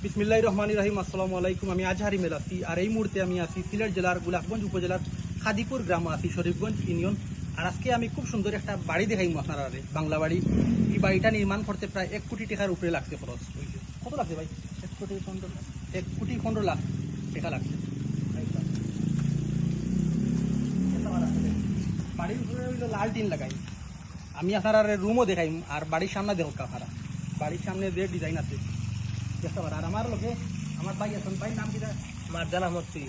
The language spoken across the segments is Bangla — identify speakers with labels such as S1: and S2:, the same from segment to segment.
S1: বিসমিল্লাহির রহমানির রহিম। আসসালামু আলাইকুম। আমি আজহারি মেল আছি, আর এই মুহূর্তে আমি আছি সিলেট জেলার গোলাপগঞ্জ উপজেলার খাদিপুর গ্রাম আছি, শরীফগঞ্জ ইউনিয়ন। আর আজকে আমি খুব সুন্দর একটা বাড়ি দেখাইম আপনারা, বাংলা বাড়ি। এই বাড়িটা নির্মাণ করতে প্রায় 1 কোটি টাকার উপরে লাগছে খরচ। কত লাগছে ভাই? 1 কোটি 15 লাখ টাকা লাগছে। বাড়ির উপরে হইলো লাল টিন লাগাই। আমি আপনারা রুমও দেখাইম, আর বাড়ির সামনে দেখো কাহারা, বাড়ির সামনে যে ডিজাইন আছে দেখতে পারা। আর আমার লোকে আমার ভাই আছেন, ভাইয়ের নাম কিটা?
S2: মারজান আহমদ তুই।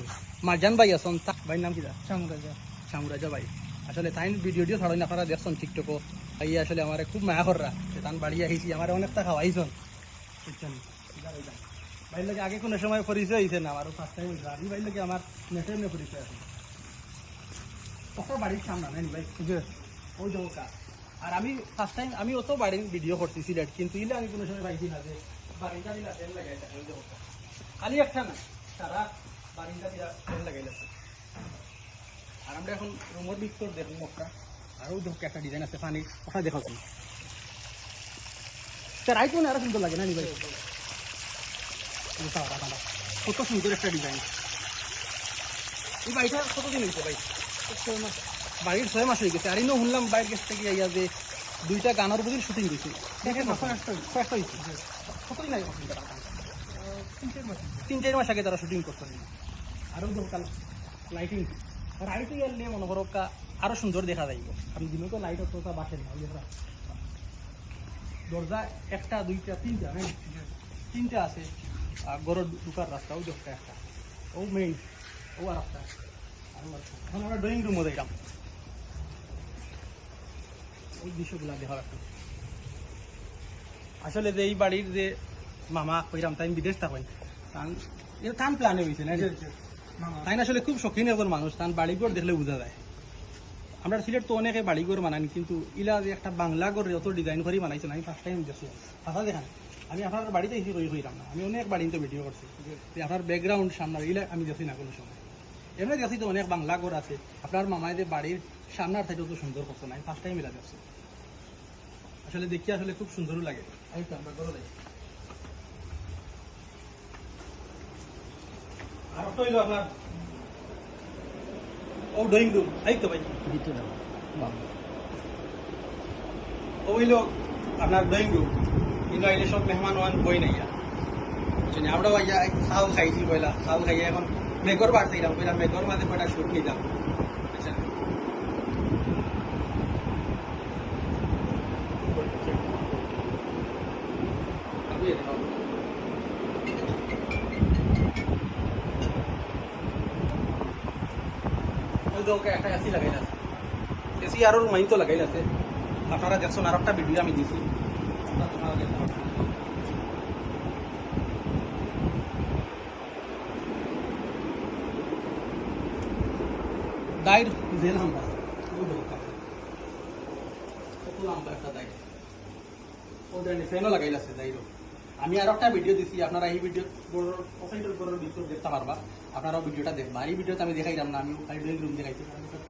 S1: মারজান ভাই আছেন, ভাইয়ের নাম কিটা?
S2: শামুরাজা।
S1: শামুরাজা ভাই। আসলে তাই ভিডিও ছাড়েন আপনারা দেখছেন টিকটকও। ভাই আসলে আমার খুব মায়া কররা, তান বাড়ি আহিছি, আমার অনেকটা খাওয়াইছেন, বুঝছেন? ভাই লোকে আগে কোনো সময় পরিচয় হয়েছে না, আমারও ফার্স্ট টাইম হয়েছে। আমি ভাই লোকে আমার নেটের নিয়ে পরিচয় আছে। কত বাড়ির সামনে নেন ভাই, ওই জমকা। আর আমি ফার্স্ট টাইম আমি অত বাড়ির ভিডিও করছি সিলেট, কিন্তু ইলে আমি কোনো সময় পাইছি না যে বাড়িটা দিলা তেল লাগাই থাকে। ওই জমকা খালি একটা না, সারা বাড়িটা দিলা তেল লাগাই আছে। আর আমরা এখন রুমের ভিতর দেখুন একটা, আরও দেখো একটা ডিজাইন আছে পানি, ওটা দেখো তুমি স্যার। আইতো না, আরো সুন্দর লাগে না নি ভাই? কত সুন্দর একটা ডিজাইন। এই বাড়িটা কতদিন হয়েছে ভাই? 6 মাস। বাড়ির 6 মাস হয়ে গেছে। আর ইনো শুনলাম বাইরের কাছ থেকে ইয়া যে 2টা গানের বুঝি শুটিং দিয়েছে। কতদিন আগে? 3-4 মাস আগে তারা শুটিং করতে। আরও দরকার লাইটিং, আর আইটি এলে মনে করো আরো সুন্দর দেখা যাইব। আপনি দিনও তো লাইট অত বাসেন না। দরজা 1টা 2টা 3টা, হ্যাঁ 3টা আছে। আর গরুর ঢুকার রাস্তাও দেখতে একটা, ও মেইন, ও আর একটা। এখন আমরা ড্রয়িং রুমও দেখলাম, ওই দৃশ্যগুলো দেখার একটা। আসলে যে এই বাড়ির যে মামা কইরাম, তাই বিদেশ থাকেন, টান প্ল্যানে হয়েছে না তাই না? আসলে খুব শৌখিন একজন মানুষ, তার বাড়িঘর দেখলে বোঝা যায়। আমরা সিলেট তো অনেকে বাড়িঘর বানানি, কিন্তু ইলা যে একটা বাংলা ঘরে অত ডিজাইন করে বানাইছে না, আমি ফার্স্ট টাইম দেখছি। কথা দেখান, আমি আপনার বাড়িতে এসে কইরাম না, আমি অনেক বাড়িতে ভিডিও করছি, আপনার ব্যাকগ্রাউন্ড সামনে ইলা আমি দেখি না কোনো সময়। এমনি দেখছি তো অনেক বাংলা ঘর আছে, আপনার মামায় যে বাড়ির সামনার থেকে অত সুন্দর করতো না, আমি ফার্স্ট টাইম ইলা দেখছি। আসলে দেখি আসলে খুব সুন্দরও লাগে। এই তো আমরা ঘরে দেখি। আর তো হইলো আপনার ও ড্রয়িং রুম, এই তো ভাই ও হইলো আপনার ড্রয়িং রুম। কিন্তু আইলে সব মেহমান ওয়ান বই নাই, আমরা খাও খাইছি পয়লা, খাও খাইয়ে এখন মেঘর বাড়তে গেলাম, পয়লা মেঘর মাঝে কয়টা শুট নিলাম। একটা এসি লাগাই আছে, এসি আরো রুমাই তো লাগাই আছে। আপনারা দেখছেন, আর একটা ভিডিও আমি দিছি। দাইর যে লম্বা, কত লম্বা একটা দাইর, ওদের ফ্যানও লাগাই আছে দাইরও। আমি আর একটা ভিডিও দিছি, আপনারা এই ভিডিও ভিতর দেখতে পারবা, আপনারাও ভিডিওটা দেখবা। এই ভিডিওতে আমি দেখাইলাম না, আমি ড্রয়িং রুম দেখাইছি।